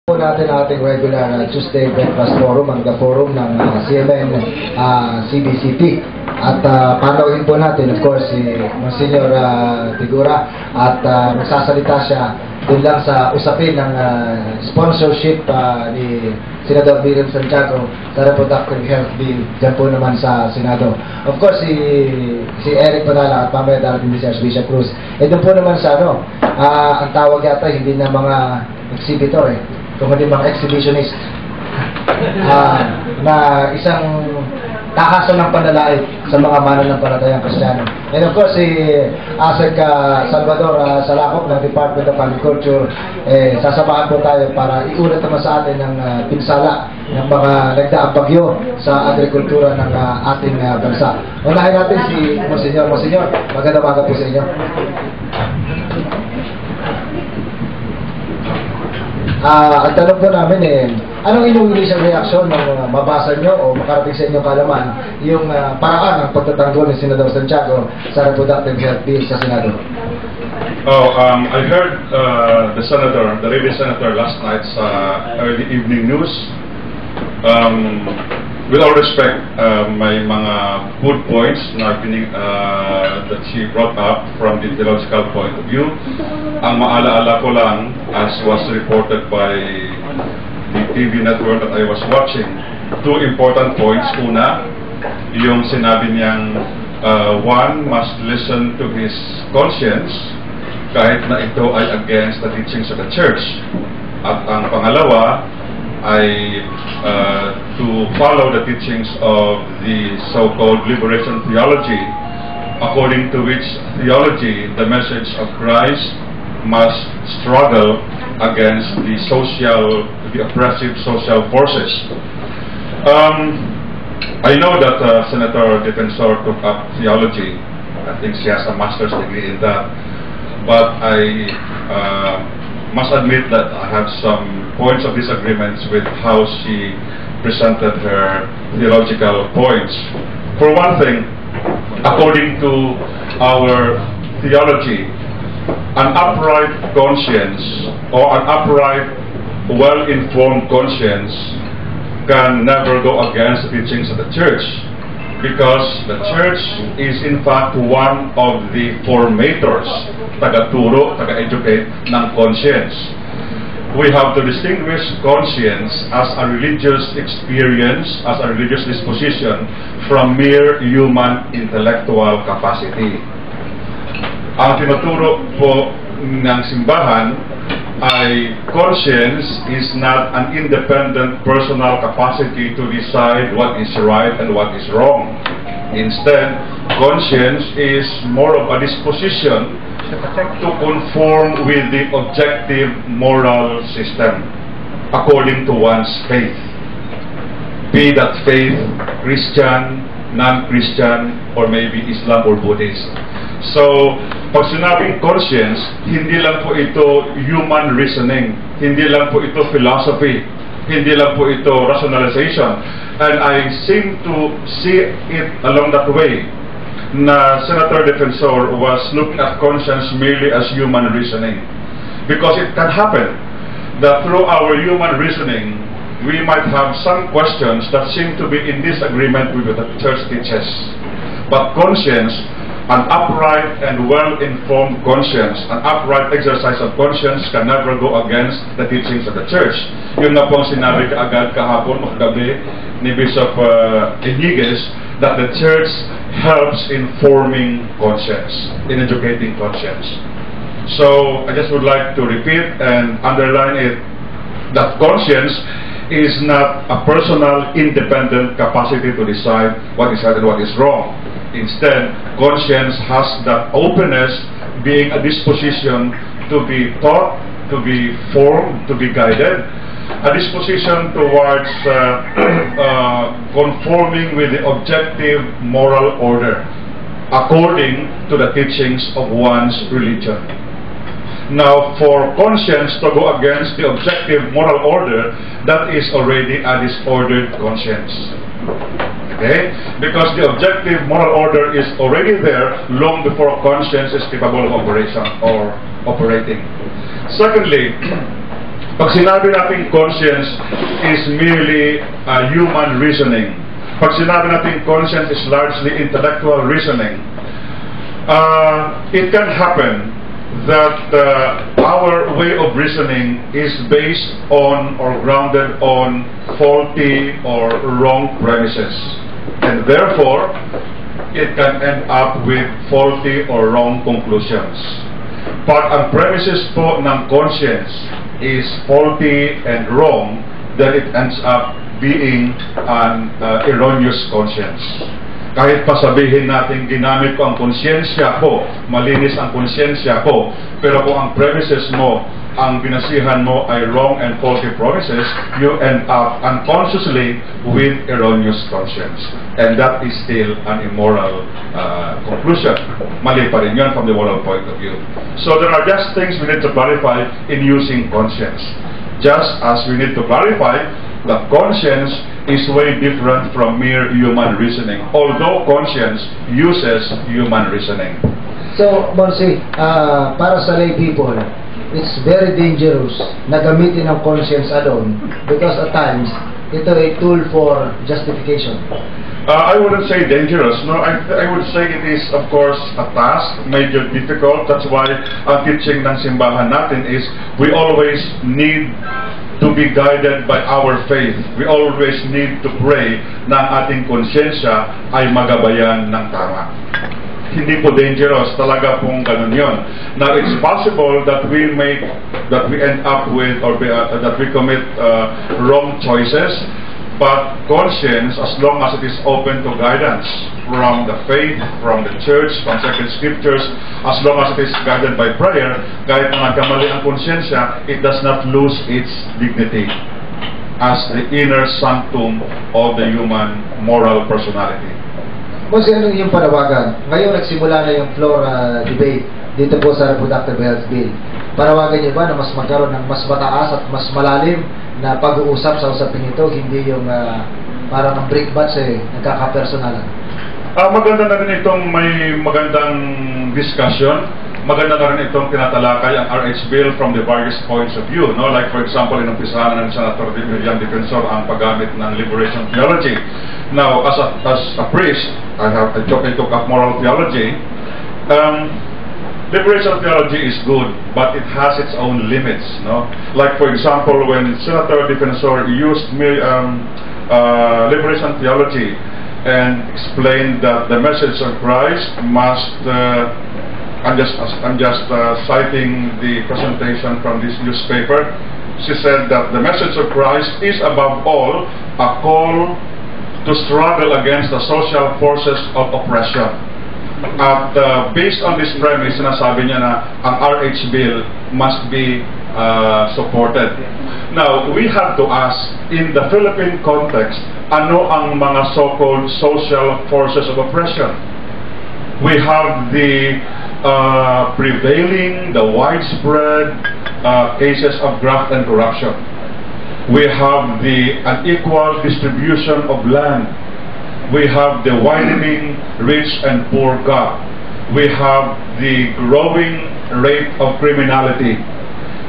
Po natin ating regular Tuesday Breakfast Forum, ang The Forum ng CMN CBCP. At panoorin po natin, of course, si Monsignor Tigura at magsasalita siya doon lang sa usapin ng sponsorship ni Senador Miriam Santiago sa Reproductive Health Bill dyan po naman sa Senado. Of course, si Eric Panala at mamaya darating si Archbishop Cruz. Doon po naman sa ang tawag yata hindi na mga exhibitor kung hindi mga exhibitionist na isang takasan ng panlalait sa mga mananampalatayang Kristiyano. And of course, si Asek Salvador Salakop ng Department of Agriculture, sasamahan po tayo para iulat naman sa atin ng pinsala ng mga nagdaang bagyo sa agrikultura ng ating bansa. Unahin natin si Monsignor. Monsignor, magandang umaga po sa inyo. Ang tanong po namin anong inuwi sa reaksyon ng mabasa nyo o makarating sa inyong kalaman yung paraan ng pagtatanggol ni Senador Santiago sa Reproductive Health Bill sa Senado? I heard the lady senator last night sa early evening news. With all respect, may mga good points na that she brought up from the theological point of view. Ang maalaala ko lang, as was reported by the TV network that I was watching, two important points. Una, yung sinabi niyang one must listen to his conscience kahit na ito ay against the teachings of the church. At ang pangalawa ay to follow the teachings of the so-called liberation theology, according to which theology, the message of Christ must struggle against the oppressive social forces. I know that Senator Defensor took up theology. I think she has a master's degree in that. But I must admit that I have some points of disagreements with how she presented her theological points. For one thing, according to our theology, an upright conscience or an upright, well-informed conscience can never go against the teachings of the church, because the church is in fact one of the formators, taga-turo, taga-educate ng conscience. We have to distinguish conscience as a religious experience, as a religious disposition, from mere human intellectual capacity. Ang tinuturo po ng simbahan ay conscience is not an independent personal capacity to decide what is right and what is wrong. Instead, conscience is more of a disposition to conform with the objective moral system according to one's faith. Be that faith Christian, non-Christian, or maybe Islam or Buddhism. So, pag sinabing conscience, hindi lang po ito human reasoning, hindi lang po ito philosophy, hindi lang po ito rationalization. And I seem to see it along that way, na Senator Defensor was looking at conscience merely as human reasoning. Because it can happen that through our human reasoning, we might have some questions that seem to be in disagreement with what the church teaches. But conscience, an upright and well-informed conscience, an upright exercise of conscience can never go against the teachings of the church. Yun na pong sinabi kaagad kahapon o kagabi ni Bishop Eniguez, that the church helps in forming conscience, in educating conscience. So, I just would like to repeat and underline it, that conscience is not a personal, independent capacity to decide what is right and what is wrong. Instead, conscience has that openness, being a disposition to be taught, to be formed, to be guided, a disposition towards conforming with the objective moral order according to the teachings of one's religion. Now, for conscience to go against the objective moral order, that is already a disordered conscience. Okay? Because the objective moral order is already there long before conscience is capable of operation or operating. Secondly, Pag sinabi natin conscience is merely human reasoning, pag sinabi natin conscience is largely intellectual reasoning, it can happen that our way of reasoning is based on or grounded on faulty or wrong premises, and therefore it can end up with faulty or wrong conclusions. Pag ang premises po ng conscience is faulty and wrong, then it ends up being an erroneous conscience. Kahit pa sabihin natin ginamit ko ang konsyensya ko, malinis ang konsyensya ko, pero kung ang premises mo, ang binasihan mo ay wrong and faulty promises, you end up unconsciously with erroneous conscience. And that is still an immoral conclusion. Mali pa rin yun from the moral point of view. So there are just things we need to clarify in using conscience. Just as we need to clarify that conscience is way different from mere human reasoning, although conscience uses human reasoning. So, Bonsi, para sa lay people, it's very dangerous na gamitin ang conscience alone because at times, ito ay tool for justification. I wouldn't say dangerous. No, I would say it is, of course, a task, major difficult. That's why ang teaching ng simbahan natin is we always need to be guided by our faith. We always need to pray na ang ating konsyensya ay magabayan ng tama. Hindi po dangerous, talaga pong ganun yun. Now, it's possible that we end up with or that we commit wrong choices, but conscience, as long as it is open to guidance from the faith, from the church, from sacred scriptures, as long as it is guided by prayer, kahit na nagkamali ang konsyensya, it does not lose its dignity as the inner sanctum of the human moral personality. Kasi ano yung panawagan? Ngayon nagsimula na yung floor debate dito po sa Reproductive Health Bill. Panawagan niyo ba na mas magkaroon ng mas mataas at mas malalim na pag-uusap sa usapin ito, hindi yung parang ang brickbats nagkakapersonalan? Maganda na rin itong may magandang discussion. Maganda na rin itong tinatalakay ang RH Bill from the various points of view. No? Like for example, inumpisahan ng Senator William Defensor ang paggamit ng liberation theology. Now, as a priest, I took up moral theology. Liberation theology is good, but it has its own limits. No? Like for example, when Senator Defensor used liberation theology and explained that the message of Christ must, I'm just citing the presentation from this newspaper. She said that the message of Christ is above all a call to struggle against the social forces of oppression. At based on this premise, sinasabi niya na ang RH Bill must be supported. Now, we have to ask, in the Philippine context, ano ang mga so-called social forces of oppression? We have the prevailing, the widespread cases of graft and corruption. We have the unequal distribution of land. We have the widening rich and poor gap. We have the growing rate of criminality.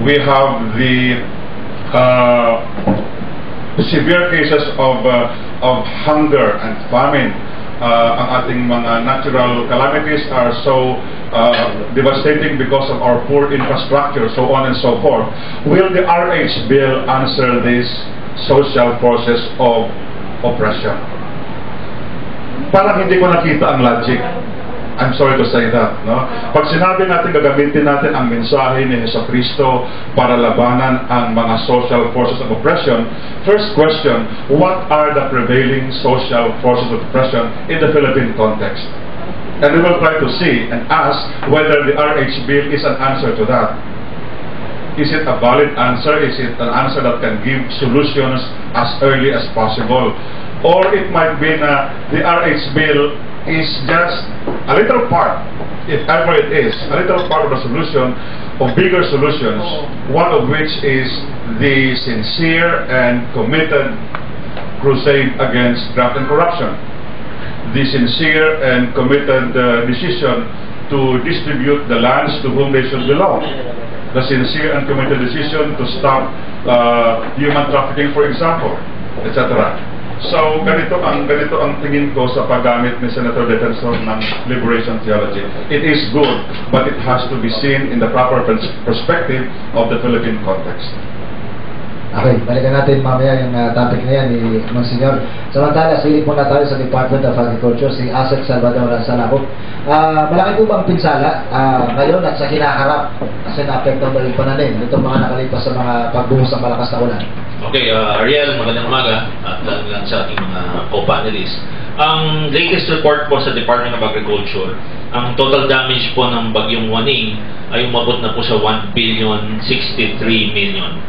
We have the severe cases of hunger and famine. Ang ating mga natural calamities are so devastating because of our poor infrastructure, so on and so forth. Will the RH Bill answer these social forces of oppression? Parang hindi ko nakita ang logic. I'm sorry to say that. No? Pag sinabi natin, gagamitin natin ang mensahe ni Jesucristo para labanan ang mga social forces of oppression, first question, what are the prevailing social forces of oppression in the Philippine context? And we will try to see and ask whether the RH Bill is an answer to that. Is it a valid answer? Is it an answer that can give solutions as early as possible? Or it might be the RH Bill is just a little part, if ever it is, a little part of the solution, of bigger solutions, one of which is the sincere and committed crusade against graft and corruption. The sincere and committed decision to distribute the lands to whom they should belong. the sincere and committed decision to stop human trafficking, for example, etc. So, ganito ang tingin ko sa paggamit ni Senator Defensor ng liberation theology. It is good, but it has to be seen in the proper perspective of the Philippine context. Okay, balikan natin mamaya yung topic na yan ni Monsignor. Samantala, silip muna tayo sa Department of Agriculture, si Asset Salvador Salacop. Malaki po bang pinsala ngayon at sa hinaharap kasi na-apekto ba yung pananim itong mga nakalipas sa mga pagbuhos ng malakas na ulan? Okay, Ariel, magandang umaga at lang sa ating mga co-panelists. Ang latest report po sa Department of Agriculture, ang total damage po ng bagyong Waning ay umabot na po sa 1,063 million.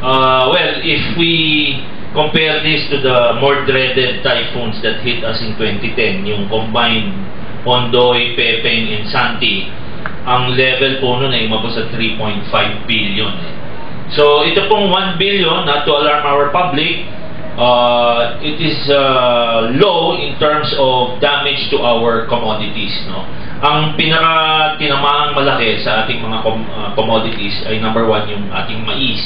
Well, if we compare this to the more dreaded typhoons that hit us in 2010, yung combined Ondoy, Pepeng, and Santi, ang level po nun ay umabot sa 3.5 billion. So, ito pong 1 billion, not to alarm our public, it is low in terms of damage to our commodities. No? Ang pinaka-tinamahang malaki sa ating mga commodities ay number 1 yung ating mais.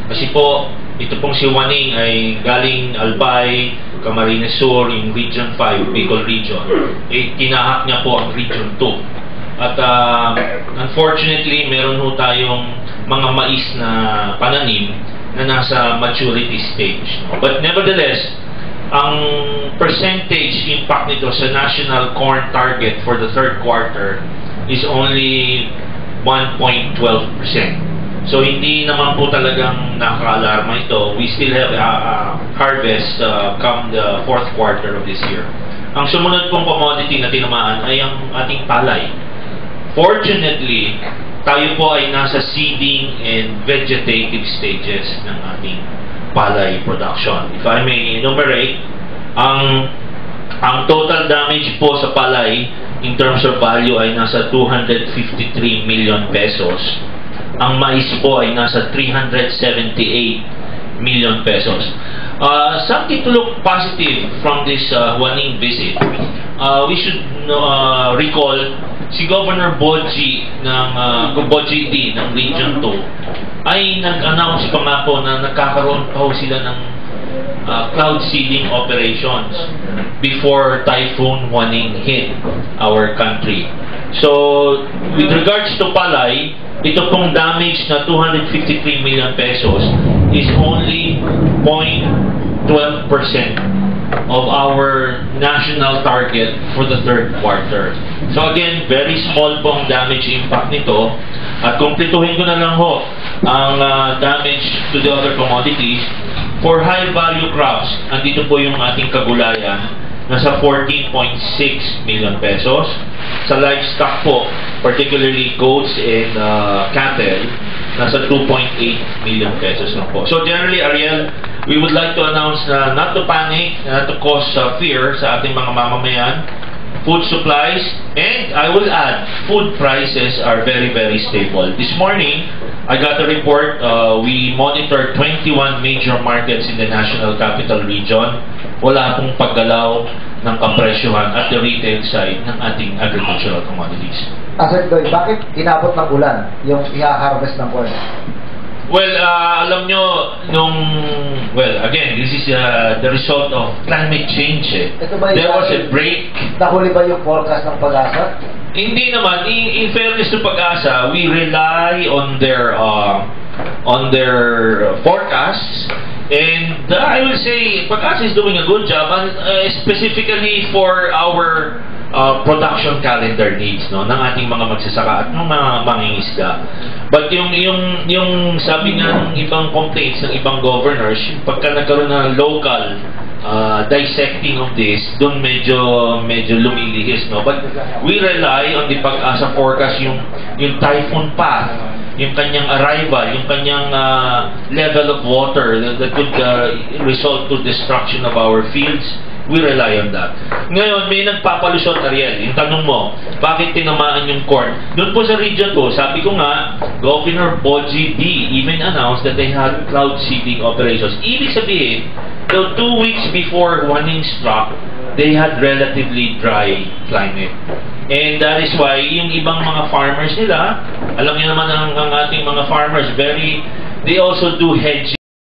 Kasi po, ito pong si Waning ay galing Albay, Camarines Sur, yung Region 5, Bicol Region. Tinahak niya po ang Region 2. At unfortunately, meron ho tayong mga mais na pananim na nasa maturity stage. But nevertheless, ang percentage impact nito sa national corn target for the third quarter is only 1.12%. So hindi naman po talagang nakaka-alarma ito. We still have harvest come the fourth quarter of this year. Ang sumunod pong commodity na tinamaan ay ang ating palay. Fortunately, tayo po ay nasa seeding and vegetative stages ng ating palay production. If I may enumerate, ang total damage po sa palay in terms of value ay nasa 253 million pesos. Ang mais po ay nasa 378 million pesos. Something to look positive from this Waning visit. We should recall si Governor Boji ng Boji D ng Region 2 ay nag-announce pa nga po na nagkakaroon pa ho sila ng cloud seeding operations before Typhoon Waning hit our country. So, with regards to palay, ito pong damage na 253 million pesos is only 0.12% of our national target for the third quarter. So again, very small pong damage impact nito. At kumpletuhin ko na lang ho ang damage to the other commodities. For high value crops, andito po yung ating kagulayan, nasa 14.6 million pesos. Sa livestock po, particularly goats and cattle, nasa 2.8 million pesos lang po. So generally, Ariel, we would like to announce na not to panic, not to cause fear sa ating mga mamamayan. Food supplies, and I will add, food prices are very, very stable. This morning, I got a report, we monitored 21 major markets in the National Capital Region. Wala pong paggalaw ng kapresyohan at the retail side ng ating agricultural commodities. Asset Doy, bakit inabot ng ulan yung i-harvest ng corn? Well, alam nyo, again, this is the result of climate change. Ito ba there was a break. Nahuli ba yung forecast ng Pag-asa? Hindi naman. In fairness to Pag-asa, we rely on their forecasts. And I will say, Pag-asa is doing a good job, and specifically for our production calendar needs, no, ng ating mga magsasaka at ng mga mangingisda. But yung sabi nga ng ibang complaints ng ibang governors, pagka nagkaroon ng local dissecting of this, doon medyo lumilihis, no. But we rely on the Pag-asa forecast, yung typhoon path, yung kanyang arrival, yung kanyang level of water that could result to destruction of our fields. We rely on that. Ngayon, may nagpapalusot, Ariel. Yung tanong mo, bakit tinamaan yung corn? Doon po sa region ko, sabi ko nga, Governor Boji D even announced that they had cloud seeding operations. Ibig sabihin, so 2 weeks before Waning struck, they had relatively dry climate. And that is why yung ibang mga farmers nila, alam niyo naman ang ating mga farmers, they also do hedging.